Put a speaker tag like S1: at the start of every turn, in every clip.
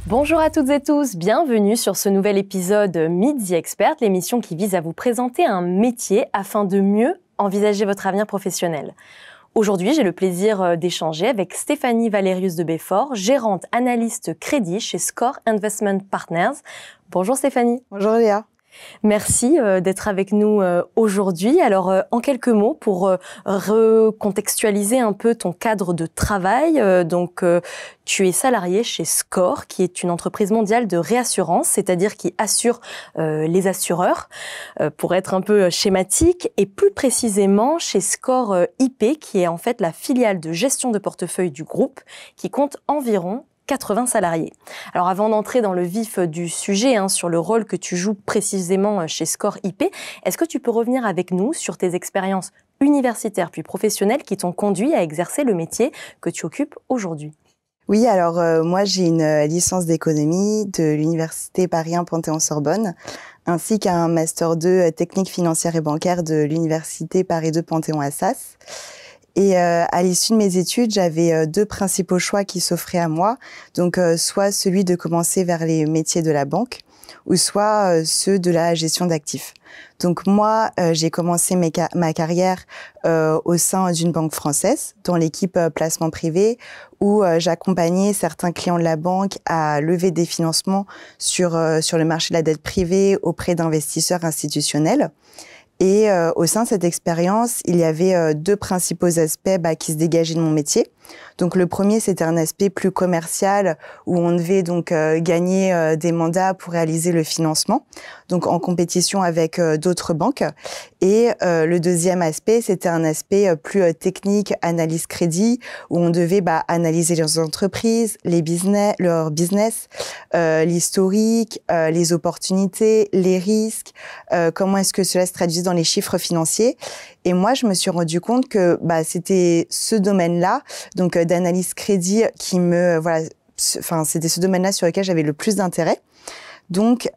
S1: Bonjour à toutes et tous, bienvenue sur ce nouvel épisode Meet the Expert, l'émission qui vise à vous présenter un métier afin de mieux envisager votre avenir professionnel. Aujourd'hui, j'ai le plaisir d'échanger avec Stéphanie Valerius de Béfort, gérante analyste crédit chez Score Investment Partners. Bonjour Stéphanie.
S2: Bonjour Léa.
S1: Merci d'être avec nous aujourd'hui. Alors, en quelques mots, pour recontextualiser un peu ton cadre de travail, tu es salarié chez Score, qui est une entreprise mondiale de réassurance, c'est-à-dire qui assure les assureurs, pour être un peu schématique, et plus précisément chez Score IP, qui est en fait la filiale de gestion de portefeuille du groupe, qui compte environ 80 salariés. Alors avant d'entrer dans le vif du sujet, sur le rôle que tu joues précisément chez Score IP, est-ce que tu peux revenir avec nous sur tes expériences universitaires puis professionnelles qui t'ont conduit à exercer le métier que tu occupes aujourd'hui?
S2: Oui, alors moi j'ai une licence d'économie de l'université Paris 1 Panthéon-Sorbonne, ainsi qu'un master 2 technique financière et bancaire de l'université Paris 2 Panthéon-Assas. Et à l'issue de mes études, j'avais deux principaux choix qui s'offraient à moi. Donc, soit celui de commencer vers les métiers de la banque, ou soit ceux de la gestion d'actifs. Donc moi, j'ai commencé ma carrière au sein d'une banque française, dans l'équipe placement privé, où j'accompagnais certains clients de la banque à lever des financements sur le marché de la dette privée auprès d'investisseurs institutionnels. Et au sein de cette expérience, il y avait deux principaux aspects qui se dégageaient de mon métier. Donc le premier, c'était un aspect plus commercial où on devait donc gagner des mandats pour réaliser le financement, donc en compétition avec d'autres banques. Et le deuxième aspect, c'était un aspect plus technique, analyse crédit, où on devait analyser leurs entreprises, leur business, l'historique, les opportunités, les risques, comment est-ce que cela se traduit dans les chiffres financiers. Et moi, je me suis rendu compte que c'était ce domaine-là, donc d'analyse crédit, qui c'était ce domaine-là sur lequel j'avais le plus d'intérêt. Donc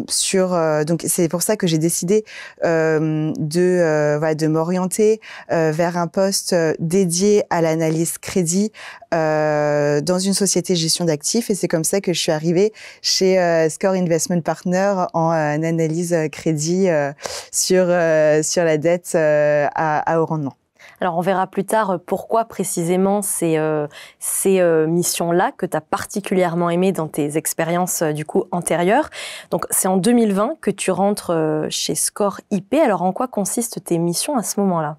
S2: c'est pour ça que j'ai décidé de m'orienter vers un poste dédié à l'analyse crédit dans une société de gestion d'actifs, et c'est comme ça que je suis arrivée chez Score Investment Partners en analyse crédit sur la dette à haut rendement.
S1: Alors, on verra plus tard pourquoi précisément ces missions-là que tu as particulièrement aimées dans tes expériences antérieures. Donc, c'est en 2020 que tu rentres chez Score IP. Alors, en quoi consistent tes missions à ce moment-là ?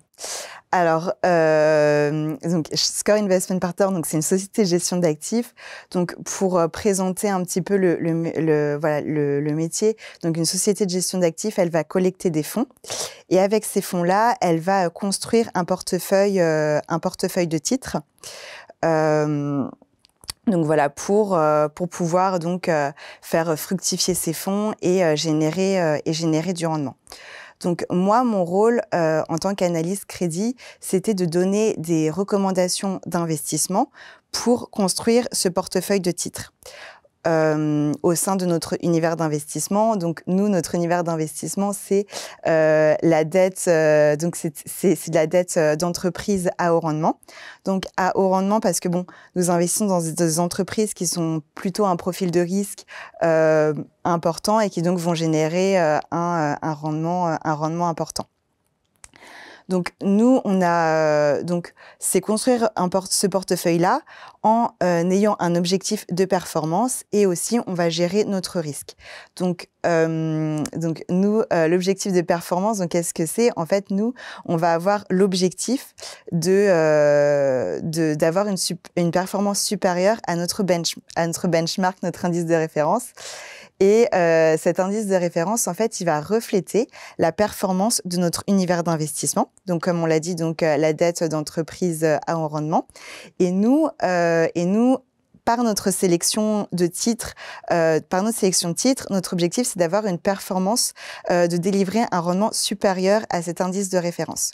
S2: Alors, donc Score Investment Partners, donc c'est une société de gestion d'actifs. Donc, pour présenter un petit peu le métier, donc une société de gestion d'actifs, elle va collecter des fonds, et avec ces fonds-là, elle va construire un portefeuille de titres. Donc voilà, pour pouvoir faire fructifier ces fonds et générer du rendement. Donc moi, mon rôle en tant qu'analyste crédit, c'était de donner des recommandations d'investissement pour construire ce portefeuille de titres. Au sein de notre univers d'investissement. Donc nous, notre univers d'investissement, c'est la dette. Donc c'est de la dette d'entreprise à haut rendement. Donc à haut rendement parce que nous investissons dans des entreprises qui sont plutôt un profil de risque important et qui donc vont générer un rendement important. Donc nous, on a c'est construire ce portefeuille-là en ayant un objectif de performance, et aussi on va gérer notre risque. Donc nous, l'objectif de performance, donc qu'est-ce que c'est ? En fait, nous, on va avoir l'objectif d'avoir une performance supérieure à notre benchmark, notre indice de référence. Et cet indice de référence, en fait, il va refléter la performance de notre univers d'investissement. Donc, comme on l'a dit, la dette d'entreprise à haut rendement. Et nous, par notre sélection de titres, notre objectif, c'est d'avoir une performance, de délivrer un rendement supérieur à cet indice de référence.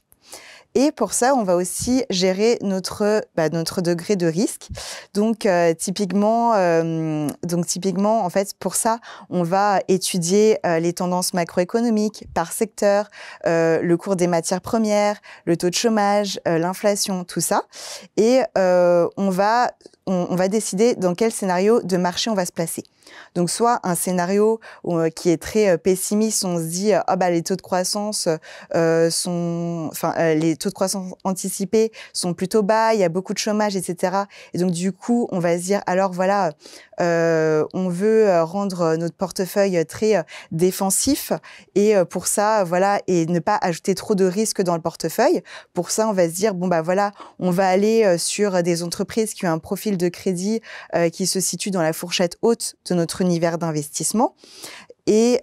S2: Et pour ça, on va aussi gérer notre degré de risque. Donc, typiquement, en fait, pour ça, on va étudier les tendances macroéconomiques par secteur, le cours des matières premières, le taux de chômage, l'inflation, tout ça. Et on va décider dans quel scénario de marché on va se placer. Donc, soit un scénario qui est très pessimiste, on se dit les taux de croissance les taux de croissance anticipés sont plutôt bas, il y a beaucoup de chômage, etc. Et donc, du coup, on va se dire, alors voilà, on veut rendre notre portefeuille très défensif et pour ça, voilà, et ne pas ajouter trop de risques dans le portefeuille. Pour ça, on va se dire, voilà, on va aller sur des entreprises qui ont un profil de crédit qui se situe dans la fourchette haute de notre univers d'investissement et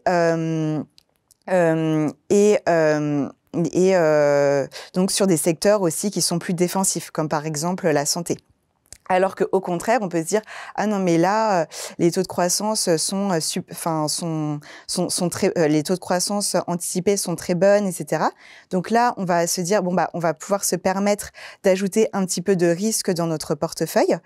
S2: donc sur des secteurs aussi qui sont plus défensifs, comme par exemple la santé. Alors qu'au contraire, on peut se dire ah non mais là les taux de croissance les taux de croissance anticipés sont très bonnes, etc. Donc là, on va se dire on va pouvoir se permettre d'ajouter un petit peu de risque dans notre portefeuille.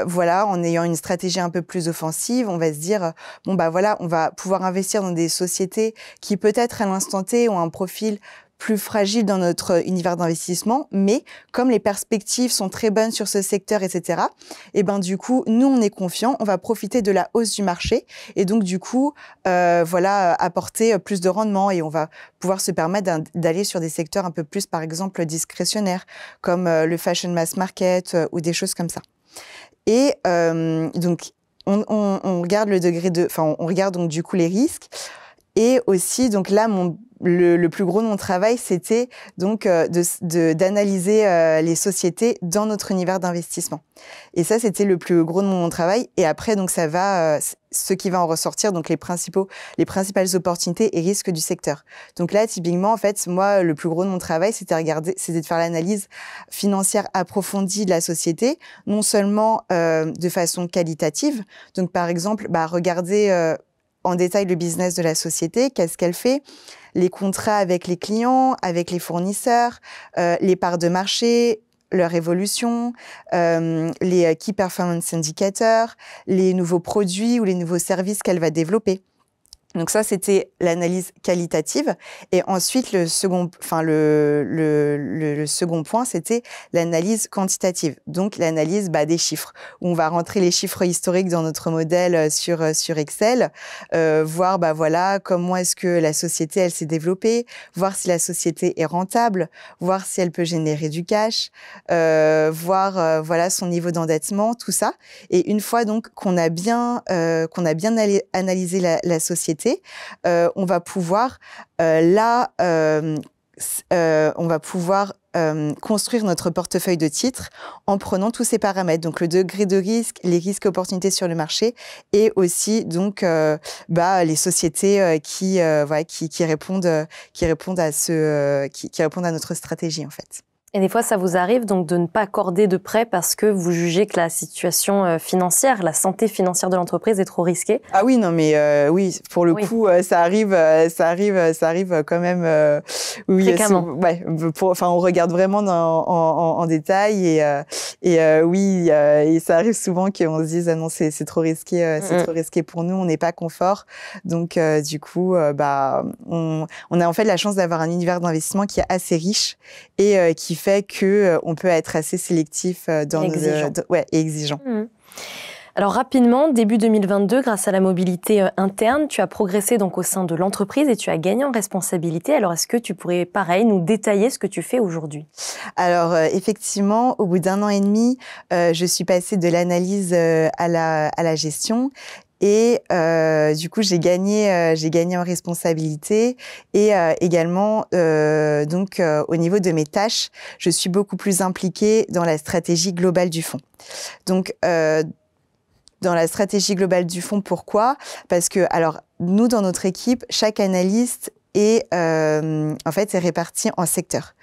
S2: Voilà, en ayant une stratégie un peu plus offensive, on va se dire voilà, on va pouvoir investir dans des sociétés qui peut-être à l'instant T ont un profil plus fragile dans notre univers d'investissement, mais comme les perspectives sont très bonnes sur ce secteur, etc., et du coup, nous, on est confiants, on va profiter de la hausse du marché et donc, du coup, apporter plus de rendement et on va pouvoir se permettre d'aller sur des secteurs un peu plus, par exemple, discrétionnaires, comme le fashion mass market ou des choses comme ça. Et donc, on regarde on regarde donc du coup les risques. Et aussi, donc là, le plus gros de mon travail, c'était donc d'analyser les sociétés dans notre univers d'investissement. Et ça, c'était le plus gros de mon travail. Et après, donc ça va, ce qui va en ressortir, donc les principales opportunités et risques du secteur. Donc là, typiquement, en fait, moi, le plus gros de mon travail, c'était de faire l'analyse financière approfondie de la société, non seulement de façon qualitative. Donc, par exemple, regarder en détail le business de la société, qu'est-ce qu'elle fait, les contrats avec les clients, avec les fournisseurs, les parts de marché, leur évolution, les Key Performance Indicators, les nouveaux produits ou les nouveaux services qu'elle va développer. Donc ça, c'était l'analyse qualitative. Et ensuite, le second point, c'était l'analyse quantitative. Donc l'analyse des chiffres, où on va rentrer les chiffres historiques dans notre modèle sur Excel, voir voilà comment est-ce que la société elle s'est développée, voir si la société est rentable, voir si elle peut générer du cash, voir voilà son niveau d'endettement, tout ça. Et une fois donc qu'on a bien analysé la société, on va pouvoir construire notre portefeuille de titres en prenant tous ces paramètres, donc le degré de risque, les risques et opportunités sur le marché, et aussi donc les sociétés qui répondent à notre stratégie en fait.
S1: Et des fois, ça vous arrive donc de ne pas accorder de prêt parce que vous jugez que la situation financière, la santé financière de l'entreprise est trop risquée?
S2: Ah oui, non, mais oui, pour le coup, ça arrive quand même. Oui,
S1: fréquemment.
S2: On regarde vraiment en détail et ça arrive souvent qu'on se dise ah non, c'est trop risqué, trop risqué pour nous, on n'est pas confort. Donc du coup, on a en fait la chance d'avoir un univers d'investissement qui est assez riche et qui fait que on peut être assez sélectif dans
S1: exigeant.
S2: Et exigeant.
S1: Alors rapidement, début 2022, grâce à la mobilité interne, tu as progressé donc au sein de l'entreprise et tu as gagné en responsabilité. Alors est-ce que tu pourrais, pareil, nous détailler ce que tu fais aujourd'hui?
S2: Alors effectivement, au bout d'1 an et demi, je suis passée de l'analyse à la gestion. Et du coup, j'ai gagné en responsabilité et également au niveau de mes tâches, je suis beaucoup plus impliquée dans la stratégie globale du fonds. Donc dans la stratégie globale du fonds, pourquoi? Parce que alors nous dans notre équipe, chaque analyste et en fait, c'est réparti en secteurs.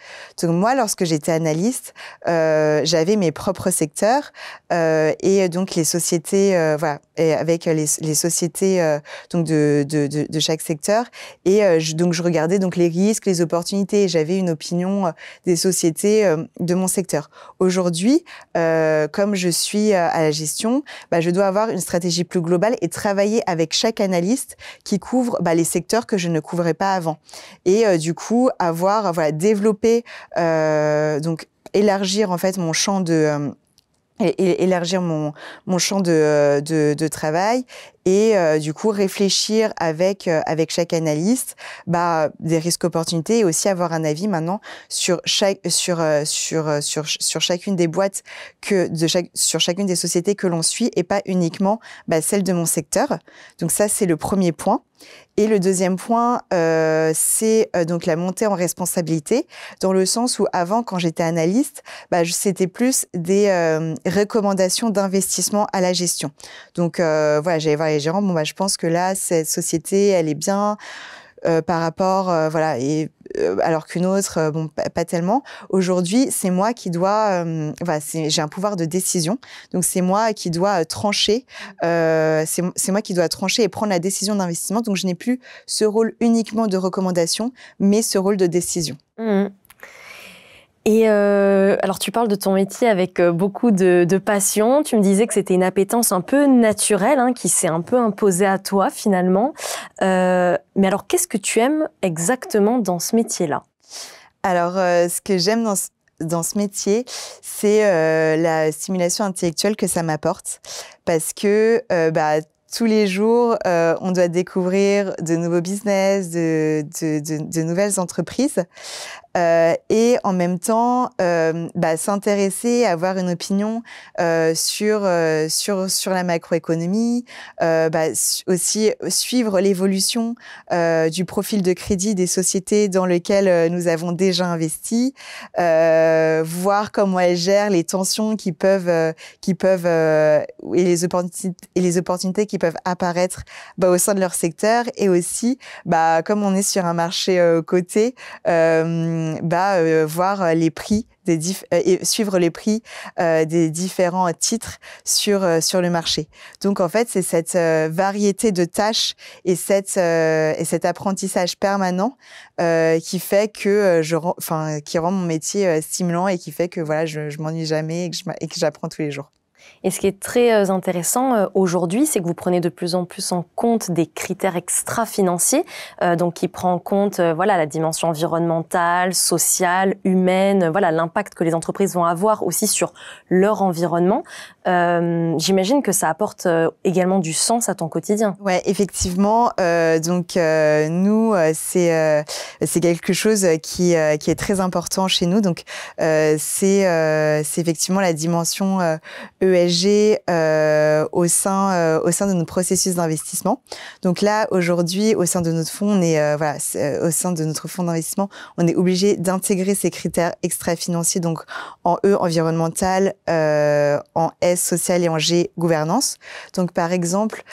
S2: Donc moi, lorsque j'étais analyste, j'avais mes propres secteurs et donc les sociétés, voilà, et avec les sociétés donc de chaque secteur. Et donc je regardais donc les risques, les opportunités. Et j'avais une opinion des sociétés de mon secteur. Aujourd'hui, comme je suis à la gestion, je dois avoir une stratégie plus globale et travailler avec chaque analyste qui couvre les secteurs que je ne couvrais pas avant. Et du coup, développer, donc élargir en fait mon champ de élargir mon champ de travail et du coup réfléchir avec chaque analyste des risques opportunités et aussi avoir un avis maintenant sur chacune des boîtes sur chacune des sociétés que l'on suit et pas uniquement celle de mon secteur. Donc ça, c'est le premier point. Et le deuxième point, c'est donc la montée en responsabilité, dans le sens où avant, quand j'étais analyste, c'était plus des recommandations d'investissement à la gestion. Donc voilà, j'allais voir les gérants, je pense que là, cette société, elle est bien par rapport, voilà, et alors qu'une autre, pas tellement. Aujourd'hui, c'est moi qui dois, j'ai un pouvoir de décision, donc c'est moi qui dois trancher, c'est moi qui dois trancher et prendre la décision d'investissement. Donc je n'ai plus ce rôle uniquement de recommandation, mais ce rôle de décision.
S1: Mmh. Et alors, tu parles de ton métier avec beaucoup de passion. Tu me disais que c'était une appétence un peu naturelle qui s'est un peu imposée à toi, finalement. Mais alors, qu'est-ce que tu aimes exactement dans ce métier-là?
S2: Alors, ce que j'aime dans ce métier, c'est la stimulation intellectuelle que ça m'apporte. Parce que tous les jours, on doit découvrir de nouveaux business, de nouvelles entreprises. Et en même temps, s'intéresser, avoir une opinion sur la macroéconomie, aussi suivre l'évolution du profil de crédit des sociétés dans lesquelles nous avons déjà investi, voir comment elles gèrent les tensions qui peuvent et les opportunités qui peuvent apparaître au sein de leur secteur, et aussi comme on est sur un marché coté, voir les prix et suivre les prix des différents titres sur le marché. Donc en fait, c'est cette variété de tâches et cet apprentissage permanent qui fait que qui rend mon métier stimulant et qui fait que voilà, je m'ennuie jamais et que j'apprends tous les jours.
S1: Et ce qui est très intéressant aujourd'hui, c'est que vous prenez de plus en plus en compte des critères extra-financiers, donc qui prend en compte la dimension environnementale, sociale, humaine, l'impact que les entreprises vont avoir aussi sur leur environnement. J'imagine que ça apporte également du sens à ton quotidien.
S2: Ouais, effectivement. Nous, c'est quelque chose qui est très important chez nous. Donc, c'est effectivement la dimension ESG au sein de notre processus d'investissement. Donc là, aujourd'hui, au sein de notre fonds, on est au sein de notre fonds d'investissement, on est obligé d'intégrer ces critères extra-financiers, donc en E, environnemental, en S, social, et en G, gouvernance. Donc par exemple,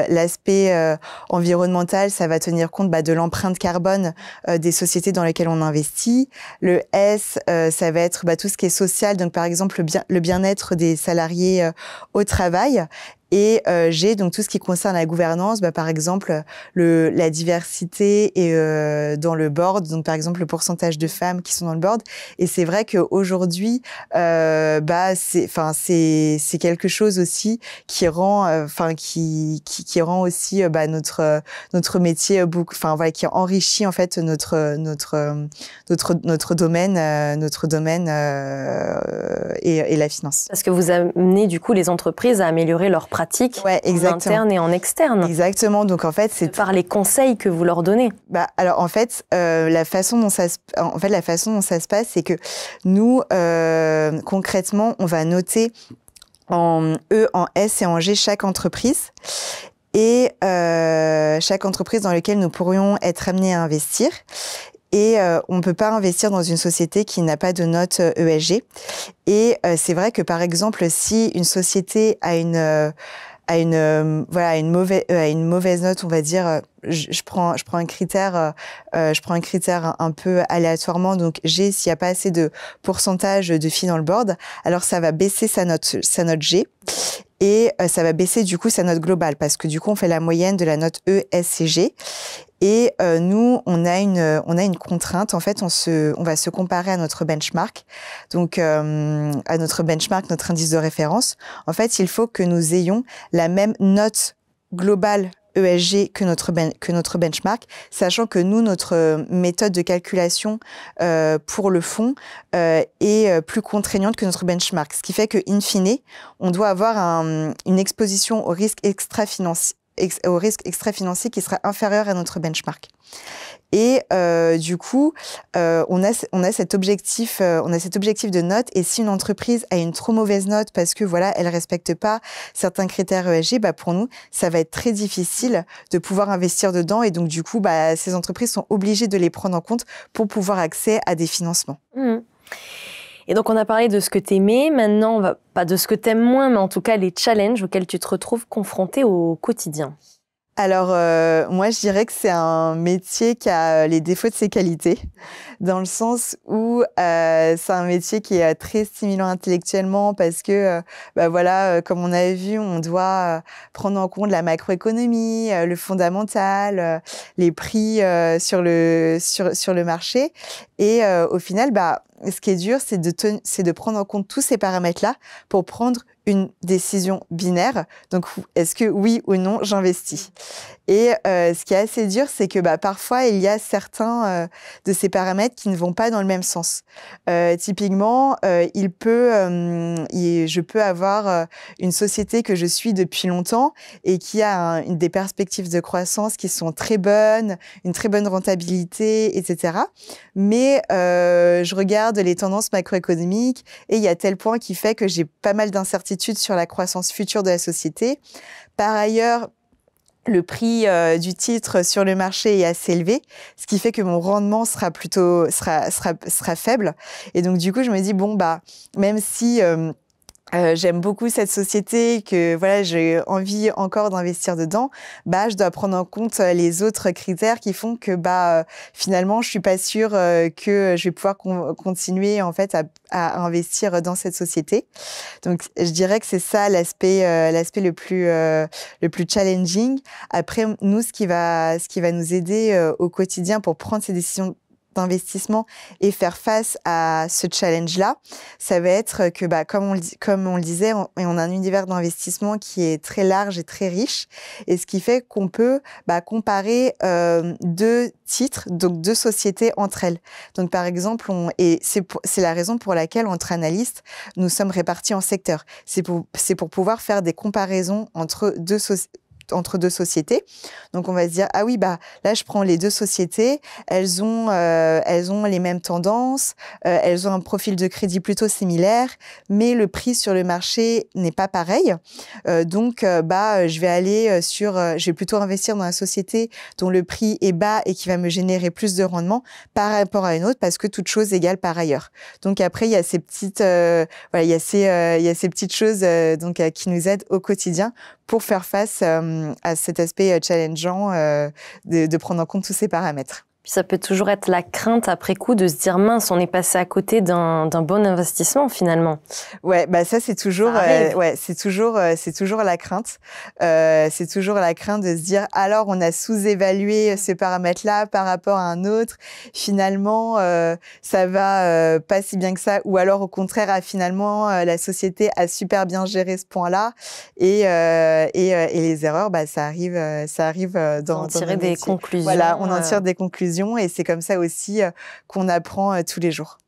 S2: l'aspect environnemental, ça va tenir compte de l'empreinte carbone des sociétés dans lesquelles on investit. Le S, ça va être tout ce qui est social, donc par exemple le bien-être des salariés au travail. Et G, donc tout ce qui concerne la gouvernance, par exemple la diversité et dans le board, donc par exemple le pourcentage de femmes qui sont dans le board. Et c'est vrai qu'aujourd'hui, c'est quelque chose aussi qui rend, qui rend aussi notre métier qui enrichit en fait notre domaine, et la finance.
S1: Parce que vous amenez du coup les entreprises à améliorer leurs pratiques en interne et en externe.
S2: Exactement. Donc en fait, c'est
S1: par les conseils que vous leur donnez.
S2: Alors en fait, la façon dont ça se passe, c'est que nous concrètement, on va noter en E, en S et en G chaque entreprise. Et chaque entreprise dans laquelle nous pourrions être amenés à investir. Et on ne peut pas investir dans une société qui n'a pas de note ESG. Et c'est vrai que, par exemple, si une société a voilà, à une mauvaise note, on va dire. Je prends un critère un peu aléatoirement. Donc G, s'il n'y a pas assez de pourcentage de filles dans le board, alors ça va baisser sa note G. Et ça va baisser du coup sa note globale parce que du coup on fait la moyenne de la note E, S et G. Et nous on a une contrainte. En fait on va se comparer à notre benchmark. Donc à notre benchmark, notre indice de référence. En fait il faut que nous ayons la même note globale ESG que notre benchmark, sachant que nous, notre méthode de calculation pour le fonds est plus contraignante que notre benchmark. Ce qui fait que, in fine, on doit avoir une exposition au risque extra-financier qui sera inférieur à notre benchmark. Et du coup, on a cet objectif de note. Et si une entreprise a une trop mauvaise note parce que voilà, elle respecte pas certains critères ESG, bah pour nous, ça va être très difficile de pouvoir investir dedans. Et donc du coup, bah ces entreprises sont obligées de les prendre en compte pour pouvoir accéder à des financements.
S1: Mmh. Et donc, on a parlé de ce que tu aimais. Maintenant, pas de ce que tu aimes moins, mais en tout cas, les challenges auxquels tu te retrouves confronté au quotidien.
S2: Alors, moi, je dirais que c'est un métier qui a les défauts de ses qualités, dans le sens où c'est un métier qui est très stimulant intellectuellement parce que, voilà, comme on avait vu, on doit prendre en compte la macroéconomie, le fondamental, les prix sur le marché. Et au final, ce qui est dur, c'est de prendre en compte tous ces paramètres-là pour prendre une décision binaire. Donc, est-ce que oui ou non, j'investis? Et ce qui est assez dur, c'est que parfois, il y a certains de ces paramètres qui ne vont pas dans le même sens. Typiquement, je peux avoir une société que je suis depuis longtemps et qui a des perspectives de croissance qui sont très bonnes, une très bonne rentabilité, etc. Mais je regarde les tendances macroéconomiques et il y a tel point qui fait que j'ai pas mal d'incertitudes sur la croissance future de la société. Par ailleurs, le prix du titre sur le marché est assez élevé, ce qui fait que mon rendement sera faible. Et donc, du coup, je me dis, même si j'aime beaucoup cette société, que voilà, j'ai envie encore d'investir dedans, je dois prendre en compte les autres critères qui font que finalement je suis pas sûre que je vais pouvoir continuer en fait à investir dans cette société. Donc je dirais que c'est ça l'aspect le plus challenging. Après nous, ce qui va nous aider au quotidien pour prendre ces décisions d'investissement et faire face à ce challenge-là, ça va être que, comme on le disait, on a un univers d'investissement qui est très large et très riche, et ce qui fait qu'on peut comparer deux titres, donc deux sociétés entre elles. Donc, par exemple, c'est la raison pour laquelle, entre analystes, nous sommes répartis en secteurs. C'est pour pouvoir faire des comparaisons entre deux sociétés. Donc, on va se dire, ah oui, là, je prends les deux sociétés, elles ont les mêmes tendances, elles ont un profil de crédit plutôt similaire, mais le prix sur le marché n'est pas pareil. Donc, je vais plutôt investir dans la société dont le prix est bas et qui va me générer plus de rendement par rapport à une autre, parce que toute chose égale par ailleurs. Donc, après, il y a ces petites, ces petites choses qui nous aident au quotidien pour faire face à cet aspect challengeant de prendre en compte tous ces paramètres.
S1: Puis ça peut toujours être la crainte après coup de se dire mince, on est passé à côté d'un bon investissement finalement.
S2: Ouais, ça c'est toujours, c'est toujours la crainte. C'est toujours la crainte de se dire alors on a sous-évalué ce paramètre-là par rapport à un autre. Finalement, ça va pas si bien que ça, ou alors au contraire, finalement la société a super bien géré ce point-là et les erreurs, ça arrive dans
S1: tirer des conclusions.
S2: Voilà, on en tire des conclusions. Et c'est comme ça aussi qu'on apprend tous les jours.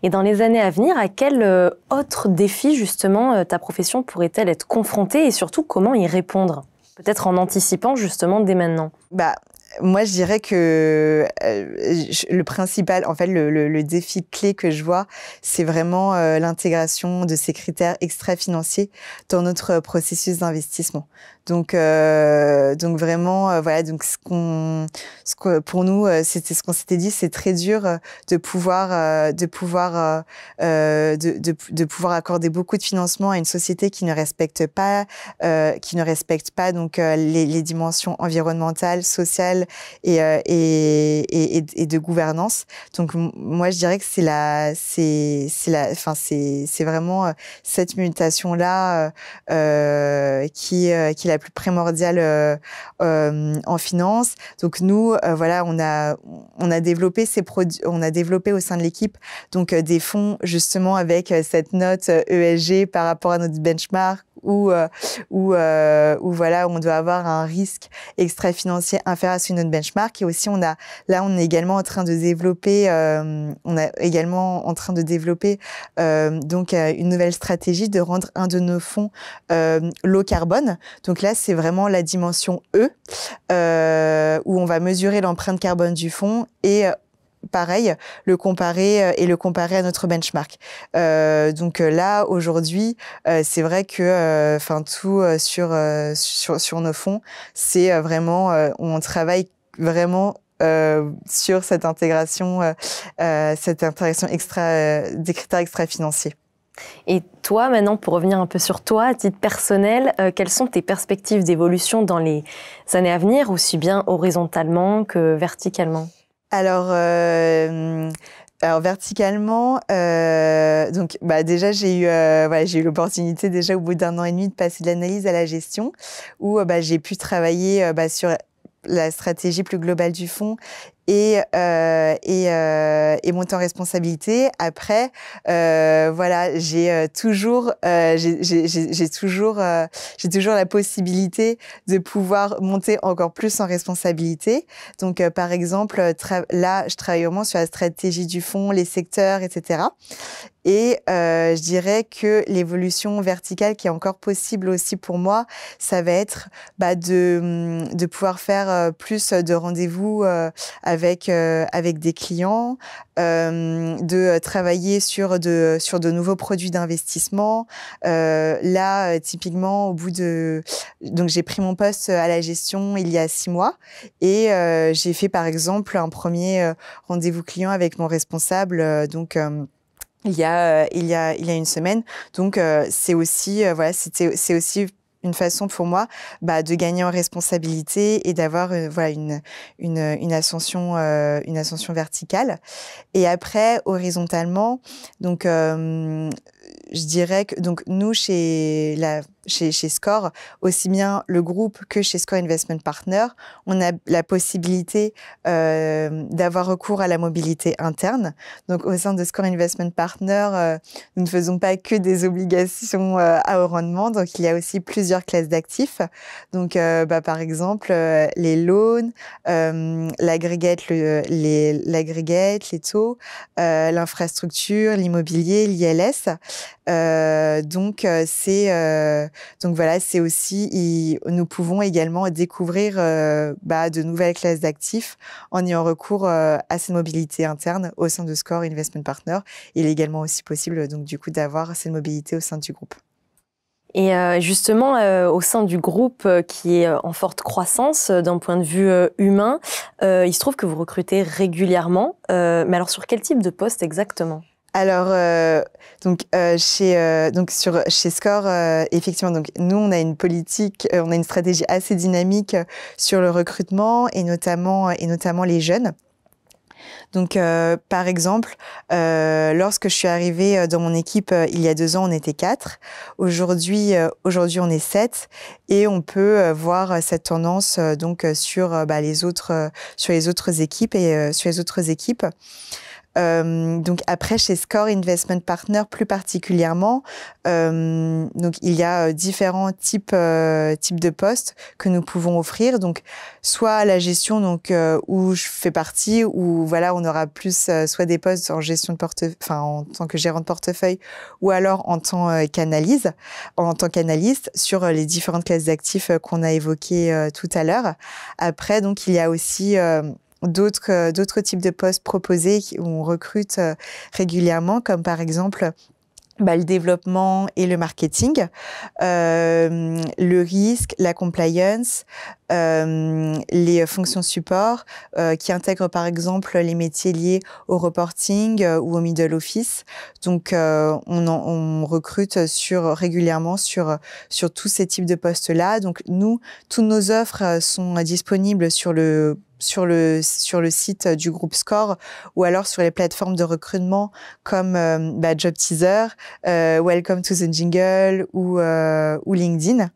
S1: Et dans les années à venir, à quel autre défi, justement, ta profession pourrait-elle être confrontée et surtout, comment y répondre? Peut-être en anticipant, justement, dès maintenant.
S2: Moi, je dirais que le principal, en fait, le défi clé que je vois, c'est vraiment l'intégration de ces critères extra-financiers dans notre processus d'investissement. Donc vraiment, voilà. Donc pour nous, c'était ce qu'on s'était dit, c'est très dur de pouvoir accorder beaucoup de financement à une société qui ne respecte pas donc les dimensions environnementales, sociales et de gouvernance. Donc moi je dirais que c'est vraiment cette mutation là qui est la plus primordiale en finance. Donc nous voilà, on a développé ces produits, on a développé au sein de l'équipe donc des fonds justement avec cette note ESG par rapport à notre benchmark où voilà, on doit avoir un risque extra-financier inférieur à celui de notre benchmark. Et aussi, on est également en train de développer, donc une nouvelle stratégie de rendre un de nos fonds low carbone. Donc là, c'est vraiment la dimension E, où on va mesurer l'empreinte carbone du fonds et pareil, le comparer à notre benchmark. Donc là aujourd'hui, c'est vrai que tout sur nos fonds, c'est vraiment on travaille vraiment sur cette intégration des critères extra-financiers.
S1: Et toi, maintenant, pour revenir un peu sur toi, à titre personnel, quelles sont tes perspectives d'évolution dans les années à venir, aussi bien horizontalement que verticalement ?
S2: Alors verticalement, donc déjà j'ai eu l'opportunité déjà au bout d'1 an et demi de passer de l'analyse à la gestion, où j'ai pu travailler sur la stratégie plus globale du fonds et monter en responsabilité. Après, voilà, j'ai toujours la possibilité de pouvoir monter encore plus en responsabilité. Donc, par exemple, là, je travaille vraiment sur la stratégie du fonds, les secteurs, etc. Et je dirais que l'évolution verticale qui est encore possible aussi pour moi, ça va être de pouvoir faire plus de rendez-vous avec des clients, de travailler sur de nouveaux produits d'investissement. Là, typiquement, donc j'ai pris mon poste à la gestion il y a 6 mois et j'ai fait par exemple un premier rendez-vous client avec mon responsable, donc il y a 1 semaine. Donc c'est aussi c'est aussi une façon pour moi de gagner en responsabilité et d'avoir une ascension verticale. Et après horizontalement, donc je dirais que donc nous chez Score, aussi bien le groupe que chez Score Investment Partners, on a la possibilité d'avoir recours à la mobilité interne. Donc au sein de Score Investment Partners, nous ne faisons pas que des obligations à haut rendement, donc il y a aussi plusieurs classes d'actifs. Donc par exemple les loans, l'agrégate, les taux, l'infrastructure, l'immobilier, l'ILS. Donc voilà, c'est aussi nous pouvons également découvrir de nouvelles classes d'actifs en ayant recours à cette mobilité interne au sein de Score Investment Partners. Il est également aussi possible donc du coup d'avoir cette mobilité au sein du groupe.
S1: Et justement, au sein du groupe qui est en forte croissance d'un point de vue humain, il se trouve que vous recrutez régulièrement. Mais alors sur quel type de poste exactement ?
S2: Alors, chez Score, effectivement, donc nous on a une politique, on a une stratégie assez dynamique sur le recrutement et notamment les jeunes. Donc, par exemple, lorsque je suis arrivée dans mon équipe il y a 2 ans, on était 4. Aujourd'hui, on est 7, et on peut voir cette tendance sur les autres équipes et sur les autres équipes. Donc après, chez Score Investment Partners plus particulièrement, donc il y a différents types de postes que nous pouvons offrir. Donc soit la gestion, donc où je fais partie, où voilà, on aura plus soit des postes en gestion de portefeuille, enfin en tant que gérant de portefeuille, ou alors en tant qu'analyste sur les différentes classes d'actifs qu'on a évoquées tout à l'heure. Après, donc il y a aussi d'autres types de postes proposés où on recrute régulièrement, comme par exemple le développement et le marketing, le risque, la compliance, les fonctions support qui intègrent par exemple les métiers liés au reporting ou au middle office. Donc on recrute régulièrement sur tous ces types de postes-là. Donc nous, toutes nos offres sont disponibles sur le site du groupe Score ou alors sur les plateformes de recrutement comme Job Teaser, Welcome to the Jingle ou LinkedIn.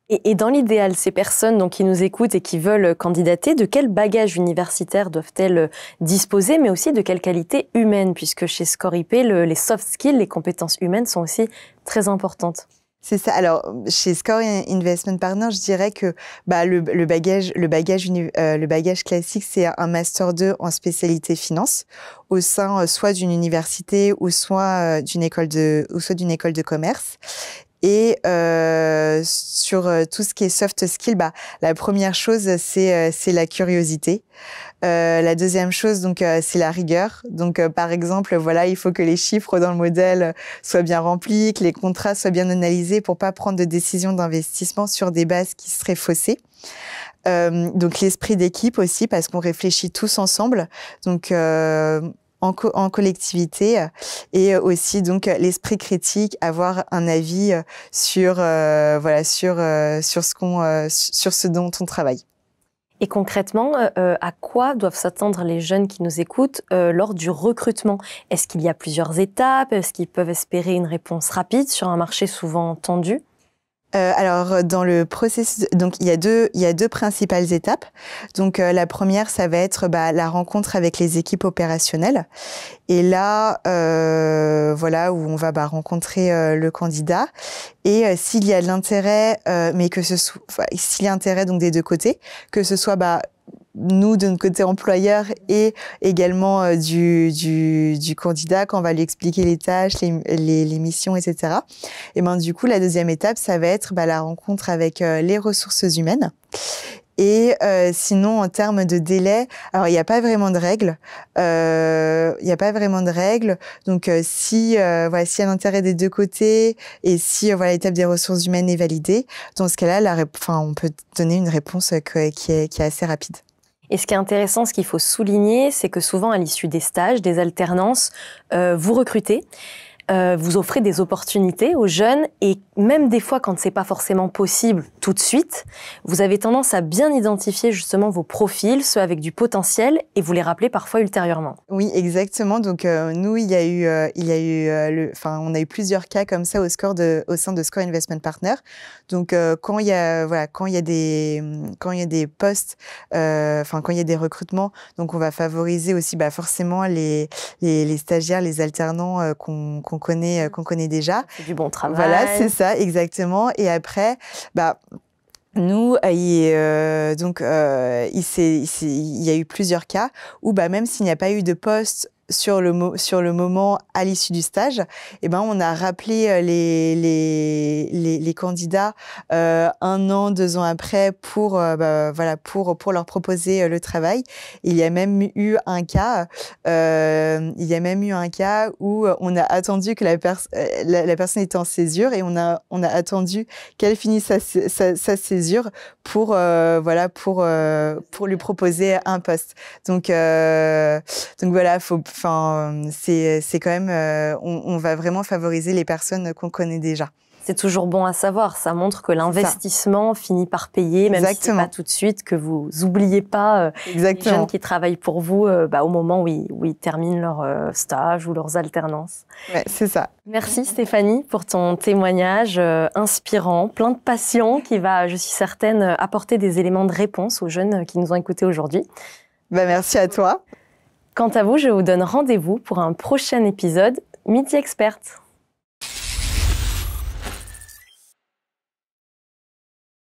S1: Et dans l'idéal, ces personnes donc, qui nous écoutent et qui veulent candidater, de quel bagage universitaire doivent-elles disposer, mais aussi de quelle qualité humaine, puisque chez Score IP, les soft skills, les compétences humaines sont aussi très importantes.
S2: C'est ça. Alors, chez Score Investment Partners, je dirais que le bagage classique, c'est un Master 2 en spécialité finance au sein soit d'une université ou soit d'une école de commerce. Et sur tout ce qui est soft skill, la première chose, c'est la curiosité. La deuxième chose, donc, c'est la rigueur. Donc, par exemple, voilà, il faut que les chiffres dans le modèle soient bien remplis, que les contrats soient bien analysés pour pas prendre de décisions d'investissement sur des bases qui seraient faussées. Donc, l'esprit d'équipe aussi, parce qu'on réfléchit tous ensemble. Donc, en collectivité et aussi donc l'esprit critique, avoir un avis sur ce dont on travaille.
S1: Et concrètement, à quoi doivent s'attendre les jeunes qui nous écoutent lors du recrutement? Est-ce qu'il y a plusieurs étapes? Est-ce qu'ils peuvent espérer une réponse rapide sur un marché souvent tendu?
S2: Alors dans le processus, donc il y a deux principales étapes. Donc la première, ça va être la rencontre avec les équipes opérationnelles. Et là, voilà où on va rencontrer le candidat. Et s'il y a de l'intérêt, mais que ce soit s'il y a intérêt donc des deux côtés, que ce soit nous de notre côté employeur et également du candidat quand on va lui expliquer les tâches, les missions, etc. Et du coup la deuxième étape, ça va être la rencontre avec les ressources humaines. Et sinon, en termes de délai, alors il n'y a pas vraiment de règles. Donc s'il y a un intérêt des deux côtés et si l'étape des ressources humaines est validée, dans ce cas-là, on peut donner une réponse qui est assez rapide.
S1: Et ce qui est intéressant, ce qu'il faut souligner, c'est que souvent, à l'issue des stages, des alternances, vous recrutez, vous offrez des opportunités aux jeunes et même des fois, quand c'est pas forcément possible tout de suite, vous avez tendance à bien identifier justement vos profils, ceux avec du potentiel, et vous les rappelez parfois ultérieurement.
S2: Oui, exactement. Donc nous, on a eu plusieurs cas comme ça au sein de Score Investment Partners. Donc quand il y a des postes, quand il y a des recrutements, donc on va favoriser aussi forcément les stagiaires, les alternants qu'on connaît déjà.
S1: C'est du bon travail.
S2: Voilà, c'est ça, exactement. Et après, nous, il y a eu plusieurs cas où même s'il n'y a pas eu de poste sur le moment à l'issue du stage, on a rappelé les candidats 1 an, 2 ans après pour leur proposer le travail. Et il y a même eu un cas où on a attendu que la personne était en césure et on a attendu qu'elle finisse sa césure pour lui proposer un poste. Donc voilà, c'est quand même, on va vraiment favoriser les personnes qu'on connaît déjà.
S1: C'est toujours bon à savoir, ça montre que l'investissement finit par payer, même si c'est pas tout de suite, que vous oubliez pas les jeunes qui travaillent pour vous au moment où ils terminent leur stage ou leurs alternances.
S2: Ouais, c'est ça.
S1: Merci Stéphanie pour ton témoignage inspirant, plein de passion qui va, je suis certaine, apporter des éléments de réponse aux jeunes qui nous ont écoutés aujourd'hui.
S2: Merci à toi.
S1: Quant à vous, je vous donne rendez-vous pour un prochain épisode Midi Experte.